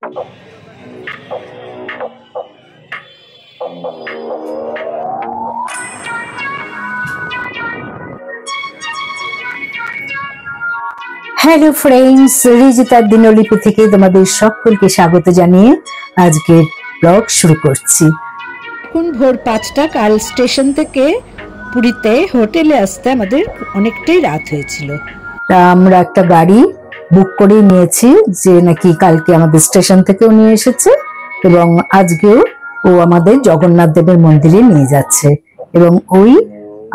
Hello friends, রিজিতার দিনলিপি থেকে তোমাদের সকলকে স্বাগত জানিয়ে আজকের ব্লগ শুরু করছি। এখন ভোর 5টা। কাল স্টেশন থেকে পুরীতে হোটেলে আসতে আমাদের অনেকটাই রাত হয়েছিল। তা আমরা একটা গাড়ি বুক করে নিয়েছি, যে নাকি কালকে আমাদের স্টেশন থেকেও নিয়ে এসেছে এবং আজকেও ও আমাদের জগন্নাথ দেবের মন্দিরে নিয়ে যাচ্ছে এবং ওই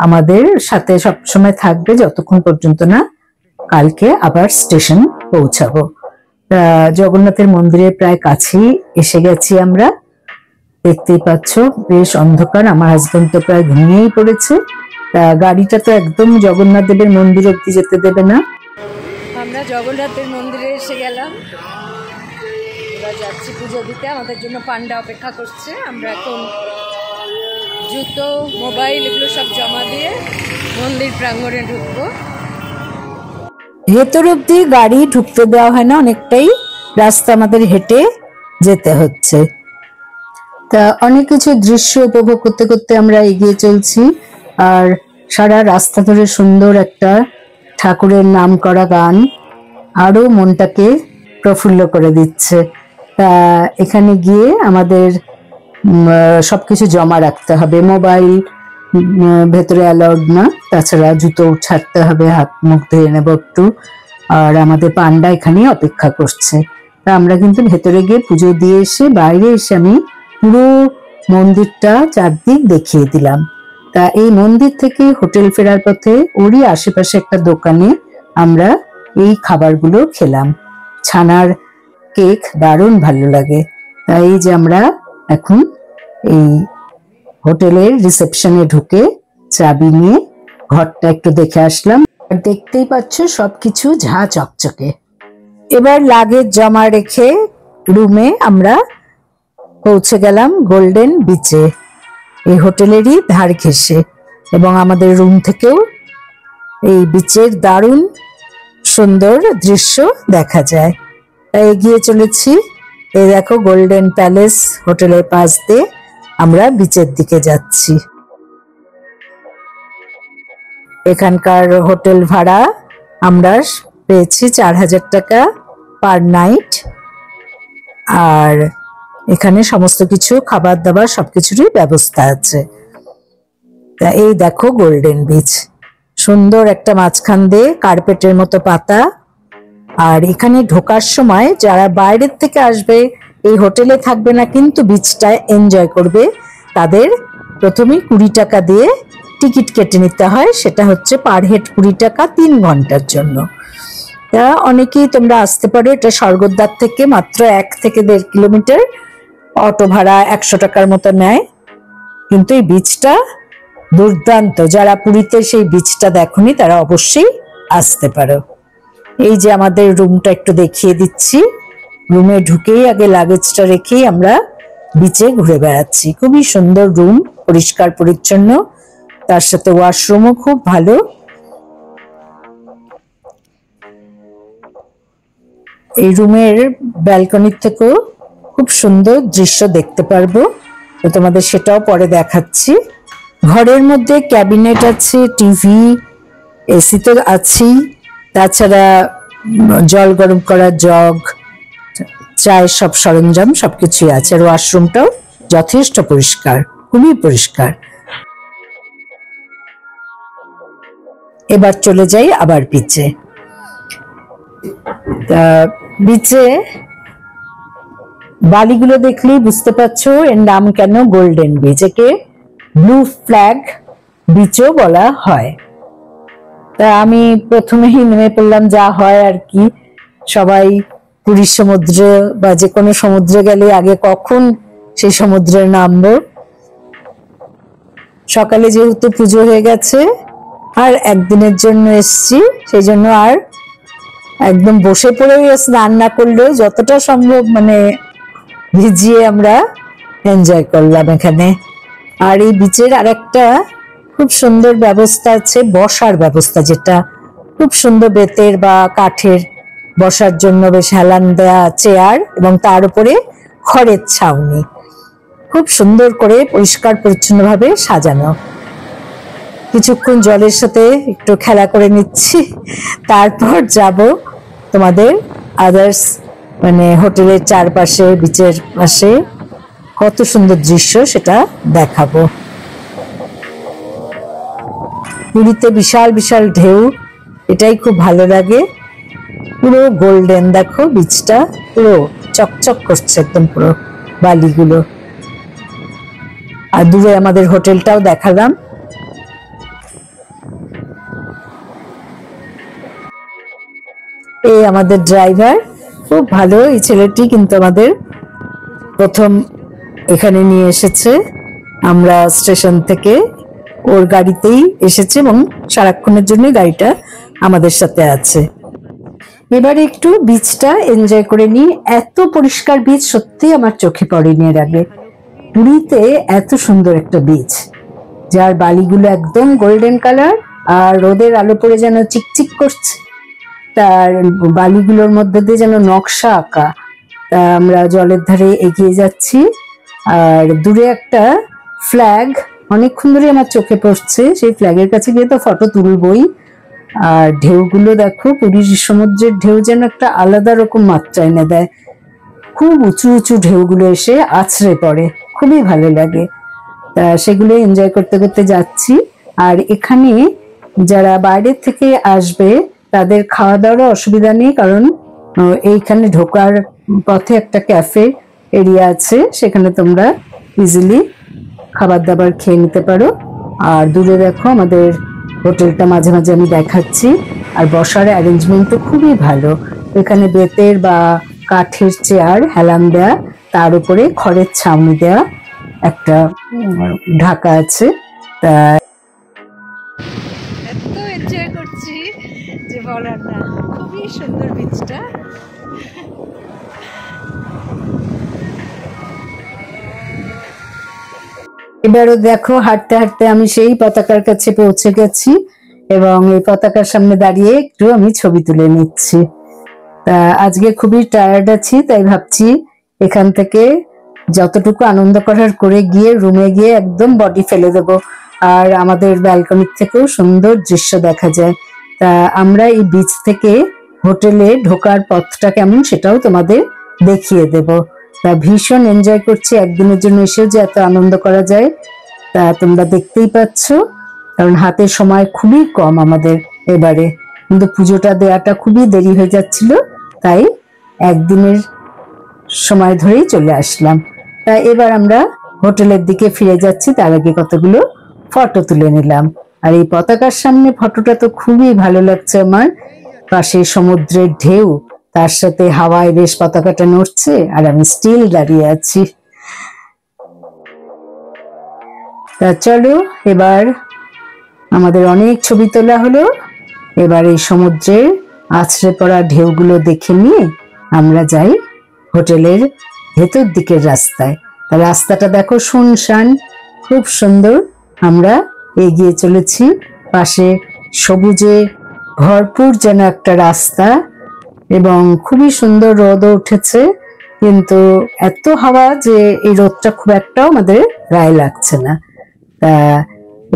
আমাদের সাথে সবসময় থাকবে যতক্ষণ পর্যন্ত না কালকে আবার স্টেশন পৌঁছাবো। জগন্নাথের মন্দিরের প্রায় কাছেই এসে গেছি আমরা। দেখতেই পাচ্ছ বেশ অন্ধকার, আমার হাজবেন্ড তো প্রায় ঘুমিয়েই পড়েছে। গাড়িটা তো একদম জগন্নাথ দেবের মন্দির অব্দি যেতে দেবে না। আমরা জগন্নাথের মন্দিরে এসে গেলাম, এবার যাচ্ছি পুজো দিতে। আমাদের জন্য পান্ডা অপেক্ষা করছে। আমরা এখন জুতো, মোবাইল এগুলো সব জমা দিয়ে মন্দির প্রাঙ্গণে ঢুকবো। ভেতর অব্দি গাড়ি ঢুকতে দেওয়া হয় না, অনেকটাই রাস্তা আমাদের হেঁটে যেতে হচ্ছে। তা অনেক কিছু দৃশ্য উপভোগ করতে করতে আমরা এগিয়ে চলছি, আর সারা রাস্তা ধরে সুন্দর একটা ঠাকুরের নাম করা গান আরো মনটাকে প্রফুল্ল করে দিচ্ছে। তা এখানে গিয়ে আমাদের সবকিছু জমা রাখতে হবে, মোবাইল ভেতরে অ্যালাউড না, তাছাড়া জুতো ছাড়তে হবে, হাত মুখ ধুয়ে নেব একটু। আর আমাদের পান্ডা এখানে অপেক্ষা করছে। তা আমরা কিন্তু ভেতরে গিয়ে পুজো দিয়ে এসে বাইরে এসে আমি পুরো মন্দিরটা চারদিক দেখিয়ে দিলাম। তা এই মন্দির থেকে হোটেল ফেরার পথে ওরই আশেপাশে একটা দোকানে আমরা এই খাবারগুলো খেলাম। ছানার কেক দারুণ ভালো লাগে। তাই এই যে আমরা এখন এই হোটেলের রিসেপশনে ঢুকে চাবি নিয়ে ঘরটা একটু দেখে আসলাম। দেখতেই পাচ্ছ সবকিছু ঝাঁ চকচকে। এবার লাগেজ জমা রেখে রুমে আমরা পৌঁছে গেলাম গোল্ডেন বিচে, এই হোটেলেরই ধার ঘেঁষে, এবং আমাদের রুম থেকেও এই বিচের দারুণ সুন্দর দৃশ্য দেখা যায়। তাই এগিয়ে চলেছি। এই দেখো গোল্ডেন প্যালেস হোটেলের পাশ দিয়ে আমরা বিচের দিকে যাচ্ছি। এখানকার হোটেল ভাড়া আমরা পেয়েছি 4000 টাকা পার নাইট, আর এখানে সমস্ত কিছু খাবার দাবার সবকিছুরই ব্যবস্থা আছে। তা এই দেখো গোল্ডেন বিচ, সুন্দর একটা মাঝখান দিয়ে কার্পেটের মতো পাতা। আর এখানে ঢোকার সময় যারা বাইরের থেকে আসবে, এই হোটেলে থাকবে না কিন্তু বিচটা এনজয় করবে, তাদের প্রথমেই 20 টাকা দিয়ে টিকিট কেটে নিতে হয়। সেটা হচ্ছে পার হেড 20 টাকা 3 ঘন্টার জন্য। তা অনেকেই তোমরা আসতে পারো। এটা স্বর্গদ্বার থেকে মাত্র 1 থেকে 1.5 কিলোমিটার। অটো ভাড়া 100 টাকার মতো নেয়, কিন্তু এই বিচটা দুর্দান্ত। যারা পুরীতে সেই বিচটা দেখোনি তারা অবশ্যই আসতে পারো। এই যে আমাদের রুমটা একটু দেখিয়ে দিচ্ছি। রুমে ঢুকেই আগে লাগেজটা রেখেই আমরা বিচে ঘুরে বেড়াচ্ছি। খুবই সুন্দর রুম, পরিষ্কার পরিচ্ছন্ন, তার সাথে ওয়াশরুমও খুব ভালো। এই রুমের ব্যালকনির থেকেও খুব সুন্দর দৃশ্য দেখতে পারবো, তো তোমাদের সেটাও পরে দেখাচ্ছি। ঘরের মধ্যে ক্যাবিনেট আছে, টিভি, এসি তো আছেই, তাছাড়া জল গরম করার জগ, চায়ের সব সরঞ্জাম সবকিছুই আছে। আর ওয়াশরুমটাও যথেষ্ট পরিষ্কার, খুবই পরিষ্কার। এবার চলে যাই আবার বিচে। বিচে বালিগুলো দেখলেই বুঝতে পারছো এর নাম কেন গোল্ডেন বিচ। একে ব্লু ফ্ল্যাগ বিচও বলা হয়। তা আমি প্রথমেই নেমে পড়লাম, যা হয় আর কি, সবাই পুরীর সমুদ্রে বা যে কোনো সমুদ্রে গেলে আগে কখন সেই সমুদ্রে নামবো। সকালে যেহেতু পুজো হয়ে গেছে আর একদিনের জন্য এসছি, সেই জন্য আর একদম বসে পড়েই স্নান না করলেও যতটা সম্ভব ভিজিয়ে আমরা এনজয় করলাম এখানে। আর এই বিচের আরেকটা খুব সুন্দর ব্যবস্থা আছে, বসার ব্যবস্থা, যেটা খুব সুন্দর বেতের বা কাঠের বসার জন্য বেশ হেলান দেয়া চেয়ার এবং তার উপরে খড়ের ছাউনি, খুব সুন্দর করে পরিষ্কার পরিচ্ছন্ন ভাবে সাজানো। কিছুক্ষণ জলের সাথে একটু খেলা করে নিচ্ছি, তারপর যাব তোমাদের আদার্স মানে হোটেলের চারপাশে, বিচের পাশে কত সুন্দর দৃশ্য সেটা দেখাবো। পুরীতে বিশাল বিশাল ঢেউ, এটাই খুব ভালো লাগে। পুরো গোল্ডেন, দেখো বিচটা পুরো চকচক করছে একদম, পুরো বালিগুলো। আর দূরে আমাদের হোটেলটাও দেখালাম। এই আমাদের ড্রাইভার, খুব ভালো এই ছেলেটি, কিন্তু আমাদের প্রথম এখানে নিয়ে এসেছে। আমরা স্টেশন থেকে ওর গাড়িতেই এসেছি এবং সারাক্ষণের জন্য গাড়িটা আমাদের সাথে আছে। এবারে একটু বিচটা এনজয় করে নিই। এত পরিষ্কার বিচ সত্যি আমার চোখে পড়েনি এর আগে। পুরীতে এত সুন্দর একটা বিচ, যার বালিগুলো একদম গোল্ডেন কালার আর রোদের আলো পড়ে যেন চিকচিক করছে, তার বালিগুলোর মধ্যে দিয়ে যেন নকশা আঁকা। তা আমরা জলের ধারে এগিয়ে যাচ্ছি, আর দূরে একটা ফ্ল্যাগ অনেকক্ষণ ধরে আমার চোখে পড়ছে। সেই ফ্ল্যাগের কাছে গিয়ে তো ফটো তুলবই। আর ঢেউগুলো দেখো, পুরীর সমুদ্রের ঢেউ যেন একটা আলাদা রকম মাত্রা এনে দেয়। খুব উঁচু উঁচু ঢেউগুলো এসে আছড়ে পড়ে, খুবই ভালো লাগে। তা সেগুলো এনজয় করতে করতে যাচ্ছি। আর এখানে যারা বাইরের থেকে আসবে তাদের খাওয়া দাওয়ারও অসুবিধা নেই, কারণ এইখানে ঢোকার পথে একটা ক্যাফে এরিয়া আছে, সেখানে তোমরা ইজিলি খাবার দাবার খেয়ে নিতে পারো। আর দূরে দেখো আমাদের হোটেলটা মাঝে মাঝে আমি দেখাচ্ছি। আর বসার অ্যারেঞ্জমেন্টও খুবই ভালো। এখানে বেতের বা কাঠের চেয়ার হেলান দেয়া, তার উপরে খড়ের ছাউনি দেয়া একটা ঢাকা আছে। তা এত এনজয় করছি যে বলার না, খুবই সুন্দর বিচটা। এবারও দেখো হাঁটতে হাঁটতে আমি সেই পতাকার কাছে পৌঁছে গেছি এবং এই পতাকার সামনে দাঁড়িয়ে একটু আমি ছবি তুলে নিচ্ছি। তা আজকে খুবই টায়ার্ড আছি, তাই ভাবছি এখান থেকে যতটুকু আনন্দ করার করে গিয়ে রুমে গিয়ে একদম বডি ফেলে দেব। আর আমাদের ব্যালকনির থেকেও সুন্দর দৃশ্য দেখা যায়। তা আমরা এই বিচ থেকে হোটেলে ঢোকার পথটা কেমন সেটাও তোমাদের দেখিয়ে দেব। তা ভীষণ এনজয় করছি, একদিনের জন্য এসেও যে এত আনন্দ করা যায় তা তোমরা দেখতেই পাচ্ছ। কারণ হাতে সময় খুবই কম আমাদের এবারে, কিন্তু পুজোটা দেওয়াটা খুবই দেরি হয়ে যাচ্ছিল, তাই একদিনের সময় ধরেই চলে আসলাম। তা এবার আমরা হোটেলের দিকে ফিরে যাচ্ছি, তার আগে কতগুলো ফটো তুলে নিলাম। আর এই পতাকার সামনে ফটোটা তো খুবই ভালো লাগছে আমার। পাশে সমুদ্রের ঢেউ, তার সাথে হাওয়ায় বেশ পতাকাটা নড়ছে আর আমি স্টিল দাঁড়িয়ে আছি। তা চলো, এবার আমাদের অনেক ছবি তোলা হলো। এবার এই সমুদ্রের আছড়ে পড়া ঢেউগুলো দেখে নিয়ে আমরা যাই হোটেলের ভেতর দিকের রাস্তায়। রাস্তাটা দেখো শুনশান, খুব সুন্দর। আমরা এগিয়ে চলেছি, পাশে সবুজে ভরপুর যেন একটা রাস্তা এবং খুবই সুন্দর রোদও উঠেছে, কিন্তু এত হাওয়া যে এই রোদটা খুব একটাও আমাদের গায়ে লাগছে না। তা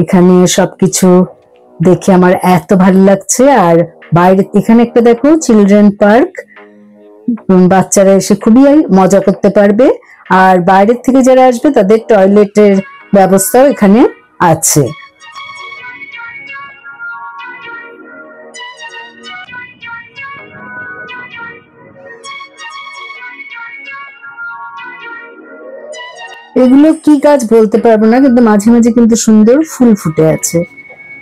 এখানে সবকিছু দেখে আমার এত ভালো লাগছে। আর বাইরে এখানে একটা দেখো চিলড্রেন পার্ক, বাচ্চারা এসে খুবই মজা করতে পারবে। আর বাইরের থেকে যারা আসবে তাদের টয়লেটের ব্যবস্থাও এখানে আছে। এগুলো কি গাছ বলতে পারবো না, কিন্তু মাঝে মাঝে কিন্তু সুন্দর ফুল ফুটে আছে।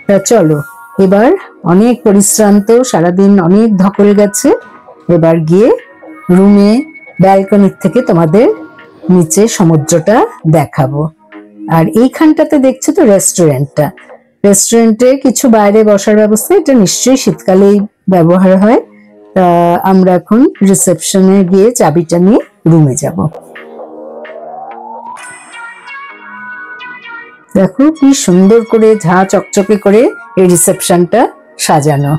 তা চলো, এবার অনেক পরিশ্রান্ত, সারাদিন অনেক ধকল গেছে, এবার গিয়ে রুমে ব্যালকনির থেকে তোমাদের নিচে সমুদ্রটা দেখাবো। আর এইখানটাতে দেখছো তো রেস্টুরেন্টটা, রেস্টুরেন্টে কিছু বাইরে বসার ব্যবস্থা, এটা নিশ্চয়ই শীতকালেই ব্যবহার হয়। তা আমরা এখন রিসেপশনে গিয়ে চাবিটা নিয়ে রুমে যাব। দেখো কি সুন্দর করে ঝা চকচকে করে এই রিসেপশনটা সাজানো।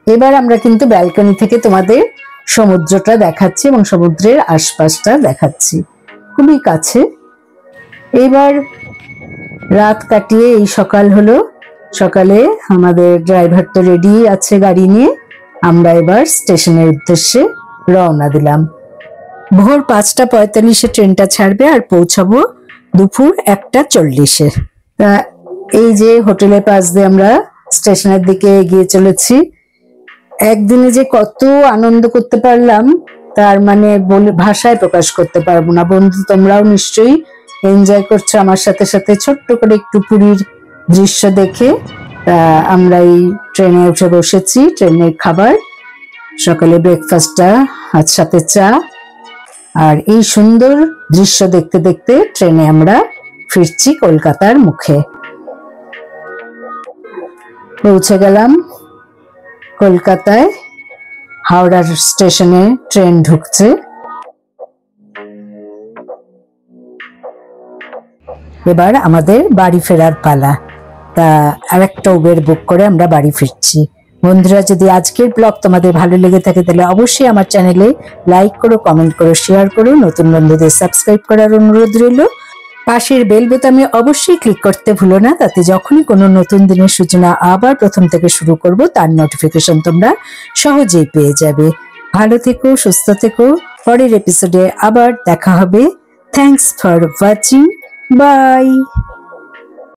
এবার আমরা কিন্তু ব্যালকনি থেকে তোমাদের সমুদ্রটা দেখাচ্ছি এবং সমুদ্রের আশপাশটা দেখাচ্ছি, খুবই কাছে। এবার রাত কাটিয়ে এই সকাল হলো, সকালে আমাদের ড্রাইভার তো রেডি আছে গাড়ি নিয়ে, আমরা এবার স্টেশনের উদ্দেশ্যে রওনা দিলাম। ভোর 5:45 ট্রেনটা ছাড়বে আর পৌঁছাবো দুপুর 1:40। তা এই যে হোটেলের পাশ দিয়ে আমরা স্টেশনের দিকে এগিয়ে চলেছি। একদিনে যে কত আনন্দ করতে পারলাম তার মানে বলে ভাষায় প্রকাশ করতে পারবো না। বন্ধু, তোমরাও নিশ্চয়ই এনজয় করছো আমার সাথে সাথে। ছোট্ট করে একটু পুরীর দৃশ্য দেখে আমরা এই ট্রেনে উঠে বসেছি। ট্রেনের খাবার সকালে ব্রেকফাস্টটা আর সাথে চা, আর এই সুন্দর দৃশ্য দেখতে দেখতে ট্রেনে আমরা ফিরছি কলকাতার মুখে। পৌঁছে গেলাম কলকাতায়, হাওড়া স্টেশনে ট্রেন ঢুকছে। এবার আমাদের বাড়ি ফেরার পালা। তা আরেকটা উবের বুক করে আমরা বাড়ি ফিরছি। বন্ধুরা, যদি আজকের ব্লগ তোমাদের ভালো লেগে থাকে তাহলে অবশ্যই আমার চ্যানেলে লাইক করো, কমেন্ট করো, শেয়ার করো। নতুন বন্ধুদের সাবস্ক্রাইব করার অনুরোধ রইল। পাশের বেল বোতামে অবশ্যই ক্লিক করতে ভুলো না, তাতে যখনই কোনো নতুন দিনের সূচনা আবার প্রথম থেকে শুরু করব তার নোটিফিকেশন তোমরা সহজেই পেয়ে যাবে। ভালো থেকো, সুস্থ থেকো। পরের এপিসোডে আবার দেখা হবে। Thanks for watching. বাই।